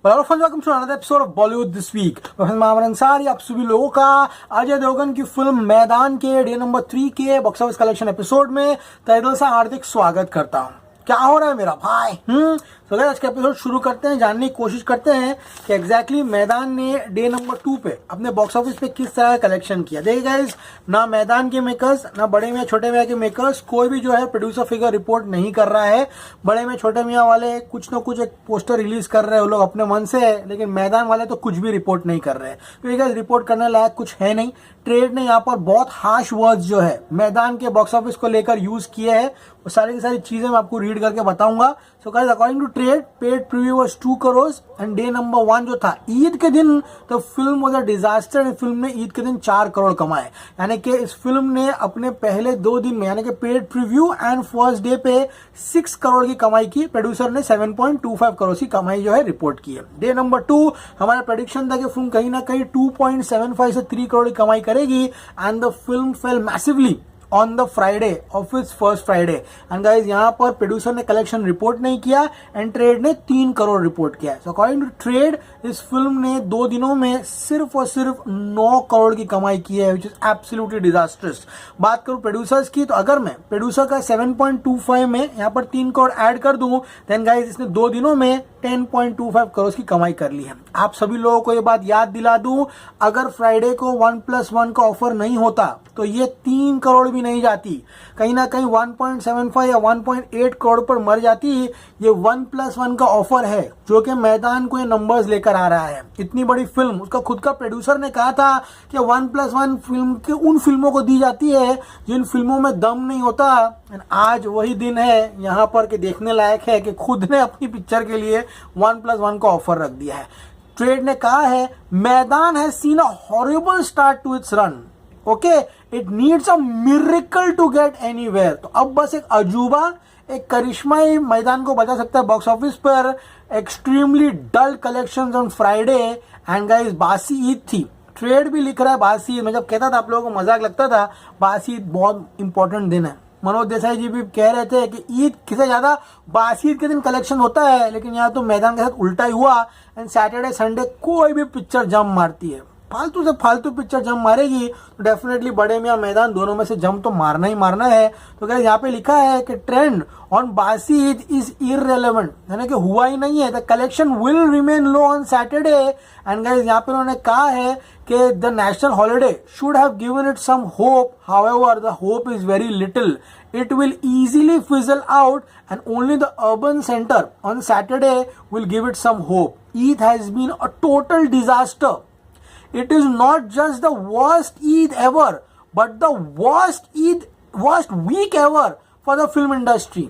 Welcome to another episode of Bollywood this week. मैं अंसारी आप सभी लोगों का अजय देवगन की फिल्म मैदान के डे नंबर 3 के बॉक्स ऑफिस कलेक्शन एपिसोड में तहे दिल से हार्दिक स्वागत करता हूं। क्या हो रहा है मेरा भाई? तो आज का एपिसोड शुरू करते हैं, जानने की कोशिश करते हैं कि एग्जैक्टली मैदान ने डे नंबर 2 पे अपने बॉक्स ऑफिस पे किस तरह का कलेक्शन किया। देखिए गाइस, ना मैदान के मेकर्स, ना बड़े मियां छोटे मियां के मेकर्स कोई भी जो है प्रोड्यूसर फिगर रिपोर्ट नहीं कर रहा है। बड़े मियां छोटे मियां वाले कुछ ना कुछ एक पोस्टर रिलीज कर रहे हैं वो लोग अपने मन से है, लेकिन मैदान वाले तो कुछ भी रिपोर्ट नहीं कर रहे हैं क्योंकि गाइस रिपोर्ट करने लायक कुछ है नहीं। ट्रेड ने यहाँ पर बहुत हार्श वर्ड्स जो है मैदान के बॉक्स ऑफिस को लेकर यूज किए हैं, वो सारी की सारी चीजें मैं आपको रीड करके बताऊंगा। So guys, according to trade, paid preview was 2 crore and day number 1 जो था ईद के दिन, तो film was a disaster. Film ने ईद के दिन 4 करोड़ कमाए, यानी कि इस फिल्म ने अपने पहले 2 दिन में यानी कि paid preview and first day पे 6 करोड़ की कमाई की। प्रोड्यूसर ने 7.25 करोड़ की कमाई जो है रिपोर्ट की है। डे नंबर 2 हमारा प्रेडिक्शन था कि फिल्म कहीं ना कहीं 2.75 से 3 करोड़ की कमाई करेगी and the film fail massively on the Friday of its first Friday. And guys, यहाँ पर प्रोड्यूसर ने कलेक्शन रिपोर्ट नहीं किया एंड ट्रेड ने 3 करोड़ रिपोर्ट किया। सो अकॉर्डिंग टू ट्रेड, इस फिल्म ने 2 दिनों में सिर्फ और सिर्फ 9 करोड़ की कमाई की है, विच इज एब्सोल्युटली डिजास्टर्स। बात करूं प्रोड्यूसर्स की, तो अगर मैं प्रोड्यूसर का 7.25 में यहाँ पर 3 करोड़ ऐड कर दूं, देन गाइज इसने 2 दिनों में 10.25 करोड़ की कमाई कर ली है। आप सभी लोगों को ये बात याद दिला दूं, अगर फ्राइडे को 1+1 का ऑफर नहीं होता तो ये 3 करोड़ भी नहीं जाती, कहीं ना कहीं 1.75 या 1.8 करोड़ पर मर जाती। ये 1+1 का ऑफर है जो कि मैदान को ये नंबर्स लेकर आ रहा है। इतनी बड़ी फिल्म, उसका खुद का प्रोड्यूसर ने कहा था कि 1+1 फिल्म के उन फिल्मों को दी जाती है जिन फिल्मों में दम नहीं होता। आज वही दिन है यहाँ पर कि देखने लायक है कि खुद ने अपनी पिक्चर के लिए 1+1 का ऑफर रख दिया है। ट्रेड ने कहा है Maidaan has seen a horrible start to its run, okay, it needs a miracle to get anywhere. तो अब बस एक अजूबा, एक करिश्मा ही मैदान को बचा सकता है बॉक्स ऑफिस पर। Extremely dull collections on Friday and guys बासी ईद थी। ट्रेड भी लिख रहा है बासी ईद। मैं जब कहता था आप लोगों को मजाक लगता था, बासी ईद बहुत इंपॉर्टेंट दिन है। मनोज देसाई जी भी कह रहे थे कि ईद किसे ज्यादा बासी ईद के दिन कलेक्शन होता है, लेकिन यहाँ तो मैदान के साथ उल्टा ही हुआ एंड सैटरडे संडे कोई भी पिक्चर जम मारती है। फालतू से फालतू पिक्चर जम मारेगी तो डेफिनेटली बड़े मियां मैदान दोनों में से जम तो मारना ही मारना है। तो गाइस, यहाँ पे लिखा है कि ट्रेंड ऑन बासी ईद इज इररेलेवेंट, यानी कि हुआ ही नहीं है। The collection will remain low on Saturday and guys, यहाँ पे उन्होंने कहा है कि the national holiday should have given it some hope, however the hope is very little, it will easily fizzle out and only the urban center on Saturday will give it some hope. Eid has been a total disaster. It is not just the worst Eid ever, but the worst week ever for the film industry.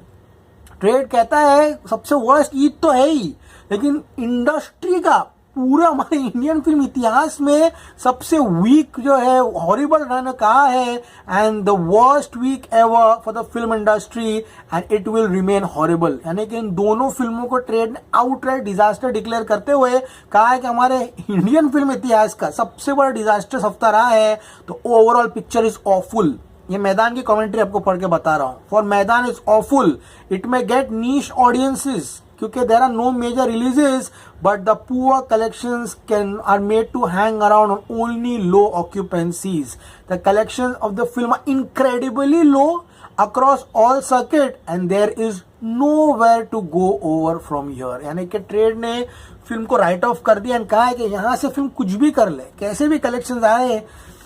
Trade कहता है सबसे worst Eid तो है ही, लेकिन industry का पूरा हमारे Indian film इतिहास में सबसे वीक जो है हॉरिबल रन कहा है and the worst week ever for the film industry and it will remain horrible. यानी कि इन दोनों फिल्मों को ट्रेड ने आउटराइट डिजास्टर डिक्लेयर करते हुए कहा है कि हमारे इंडियन फिल्म इतिहास का सबसे बड़ा डिजास्टर हफ्ता रहा है। तो ओवरऑल पिक्चर इज ऑफुल। ये मैदान की कमेंट्री आपको पढ़ के बता रहा हूं। For Maidaan is awful, it may get niche audiences क्योंकि there are no major releases, but the poor collections are made to hang around on only low occupancies. The collections of the film are incredibly low across all circuit and there is nowhere to go over from here। यानी कि trade ने film को right of कर दिया and कहा है कि यहां से फिल्म कुछ भी कर ले, कैसे भी कलेक्शंस आए,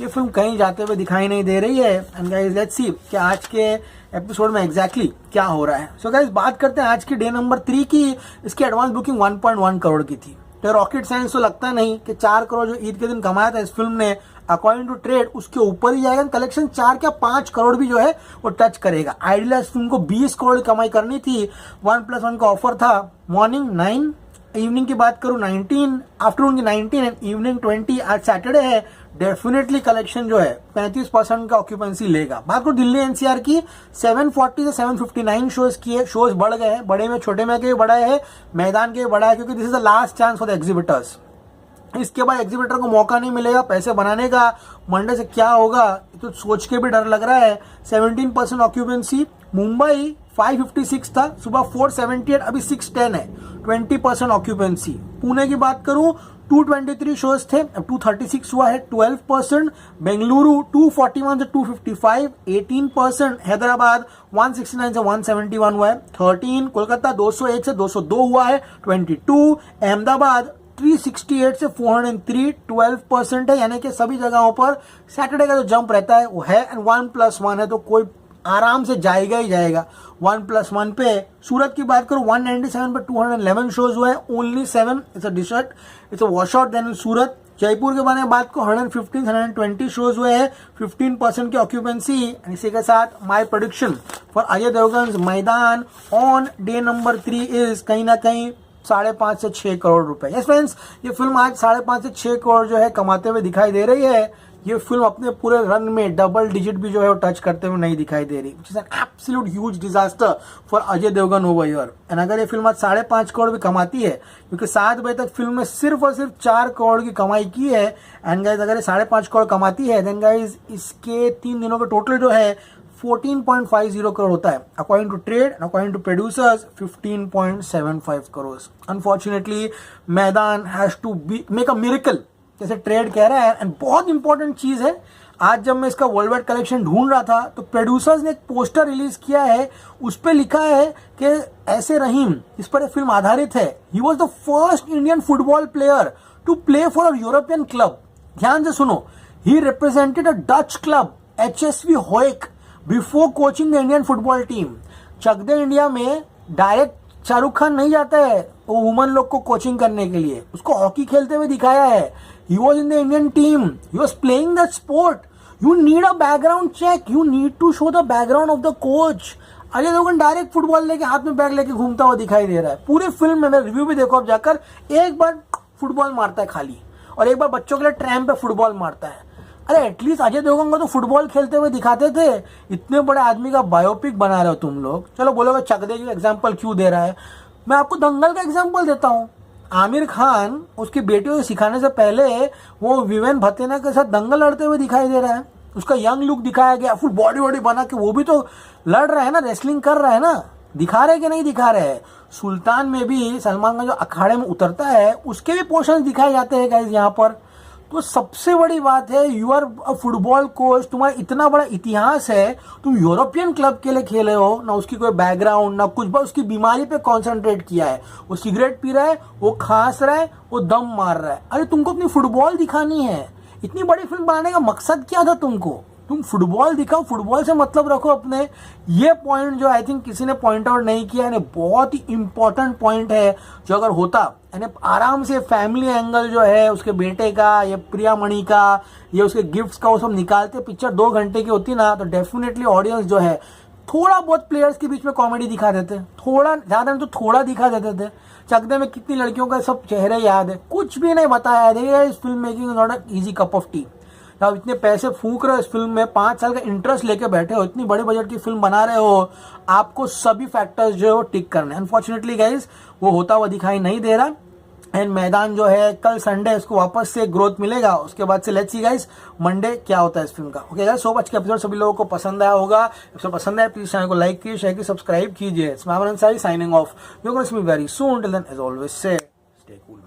ये फिल्म कहीं जाते हुए दिखाई नहीं दे रही है। एंड गाइस, लेट्स सी कि आज के एपिसोड में एग्जैक्टली क्या हो रहा है। सो गाइस, बात करते हैं आज की डे नंबर 3 की। इसकी एडवांस बुकिंग 1.1 करोड़ की थी। तो रॉकेट साइंस तो लगता नहीं कि 4 करोड़ जो ईद के दिन कमाया था इस फिल्म ने, अकॉर्डिंग टू ट्रेड उसके ऊपर ही जाएगा। कलेक्शन 4 क्या 5 करोड़ भी जो है वो टच करेगा। आइडियली फिल्म को 20 करोड़ की कमाई करनी थी। 1+1 का ऑफर था। मॉर्निंग 9, इवनिंग की बात करूं 19, आफ्टरनून की 19 एंड इवनिंग 20। आज सैटरडे है, डेफिनेटली कलेक्शन जो है 35% का ऑक्यूपेंसी लेगा। बात करो दिल्ली एनसीआर की, 740 से 759 शोज बढ़ गए हैं। बड़े में छोटे में के भी बढ़ा है, मैदान के भी बढ़ा है, क्योंकि this is the last chance for the exhibitors. इसके बाद एग्जीबिटर को मौका नहीं मिलेगा पैसे बनाने का। मंडे से क्या होगा तो सोच के भी डर लग रहा है। 17% ऑक्यूपेंसी। मुंबई 556 था, सुबह 478, अभी 610 है, 20% ऑक्यूपेंसी। पुणे की बात करूं 223 शोज थे, अब 236 हुआ है, 12%। बेंगलुरु 241 से 255, 18%। हैदराबाद 169 से 171 हुआ है, 13। कोलकाता 201 से 202 हुआ है, 22। अहमदाबाद 368 से 403, 12% है, यानी कि सभी जगहों पर सैटरडे का जो जंप रहता है वो है, एंड 1+1 है, तो कोई आराम से जाएगा ही जाएगा 1+1 पे। सूरत की बात करो 197 पे 211 शोज हुए हैं, only 7 it's a disaster, it's a washout then Surat. Jaipur के बारे में बात को 115 120 शोज हुए हैं, 15% की ऑक्यूपेंसी। इसी के साथ my prediction for Ajay Devgn Maidaan on day number 3 is कहीं ना कहीं 5.5 से 6 करोड़ रुपए। यस फ्रेंड्स, ये फिल्म आज 5.5 से 6 करोड़ जो है कमाते हुए दिखाई दे रही है। ये फिल्म अपने पूरे रन में डबल डिजिट भी जो है वो टच करते हुए नहीं दिखाई दे रही, which is an absolute huge disaster for Ajay Devgn over here. And अगर ये फिल्म आज 5.5 करोड़ भी कमाती है, क्योंकि 7 बजे तक फिल्म में सिर्फ और सिर्फ 4 करोड़ की कमाई की है, एंड गाइज अगर ये 5.5 करोड़ कमाती है, देन गाइज इसके 3 दिनों का टोटल जो है 14.50 करोड़ होता है, according to trade, according to producers 15.75 crore. Unfortunately Maidaan has to be make a miracle, जैसे ट्रेड कह रहा है। एंड बहुत इंपॉर्टेंट चीज है, आज जब मैं इसका वर्ल्ड वाइड कलेक्शन ढूंढ रहा था तो प्रोड्यूसर्स ने एक पोस्टर रिलीज किया है, उस पर लिखा है कि ऐसे रहीम, इस पर फिल्म आधारित है, he was the first Indian football player to play for a European club. ध्यान से सुनो, he represented a Dutch club HSV होइक before coaching the Indian football team. Chak De India में डायरेक्ट शाहरुख खान नहीं जाता है वो वुमन लोग को कोचिंग करने के लिए, उसको हॉकी खेलते हुए दिखाया है। He was in the Indian team. He was playing that sport. You need a background check. You need to show the background of the coach. Ajay Devgn direct football लेके हाथ में बैग लेके घूमता हुआ दिखाई दे रहा है। पूरे फिल्म में, मैं रिव्यू भी देखो अब जाकर, एक बार फुटबॉल मारता है खाली, और एक बार बच्चों के लिए ट्रैम पे फुटबॉल मारता है। अरे एटलीस्ट अजय देवगन को तो फुटबॉल खेलते हुए दिखाते थे। इतने बड़े आदमी का बायोपिक बना रहे हो तुम लोग। चलो बोलोगे चकदे की एग्जाम्पल क्यों दे रहा है, मैं आपको दंगल का एग्जाम्पल देता हूँ। आमिर खान उसकी बेटियों को सिखाने से पहले वो विवेन भत्तेना के साथ दंगल लड़ते हुए दिखाई दे रहा है। उसका यंग लुक दिखाया गया, फुल बॉडी वॉडी बना के वो भी तो लड़ रहा है ना, रेसलिंग कर रहा है ना। दिखा रहे कि नहीं दिखा रहे? सुल्तान में भी सलमान खान जो अखाड़े में उतरता है उसके भी पोर्शन दिखाए जाते हैं गाइस यहाँ पर। तो सबसे बड़ी बात है, you are a football coach, तुम्हारा इतना बड़ा इतिहास है, तुम यूरोपियन क्लब के लिए खेले हो ना, उसकी कोई बैकग्राउंड ना कुछ, बस उसकी बीमारी पे कंसंट्रेट किया है। वो सिगरेट पी रहा है, वो खांस रहा है, वो दम मार रहा है। अरे तुमको अपनी फुटबॉल दिखानी है, इतनी बड़ी फिल्म बनाने का मकसद क्या था तुमको? तुम फुटबॉल दिखाओ, फुटबॉल से मतलब रखो अपने। ये पॉइंट जो आई थिंक किसी ने पॉइंट आउट नहीं किया है, बहुत ही इंपॉर्टेंट पॉइंट है, जो अगर होता यानी आराम से फैमिली एंगल जो है उसके बेटे का, ये प्रियामणि का, ये उसके गिफ्ट्स का, वो सब निकालते, पिक्चर 2 घंटे की होती ना, तो डेफिनेटली ऑडियंस जो है थोड़ा बहुत प्लेयर्स के बीच में कॉमेडी दिखा देते, थोड़ा ज्यादा नहीं तो थोड़ा दिखा देते थे। चकदे में कितनी लड़कियों का सब चेहरे याद है, कुछ भी नहीं बताया। देखिए इस film making is not a easy cup of T. आप इतने पैसे फूंक रहे हो इस फिल्म में, 5 साल का इंटरेस्ट लेके बैठे हो, इतनी बड़े बजट की फिल्म बना रहे हो, आपको सभी फैक्टर्स जो है वो टिक करने। अनफॉर्चुनेटली गाइज वो होता हुआ दिखाई नहीं दे रहा। एंड मैदान जो है कल संडे इसको वापस से ग्रोथ मिलेगा, उसके बाद से लेट्स सी गाइस मंडे क्या होता है इस फिल्म का। ओके गाइस, सो मच के एपिसोड सभी लोगों को पसंद आया होगा। एपिसोड पसंद आया प्लीज चैनल को लाइक कीजिए, शेयर कीजिए, सब्सक्राइब कीजिए। It's my signing off, you are going to see me very soon, till then as always say stay cool.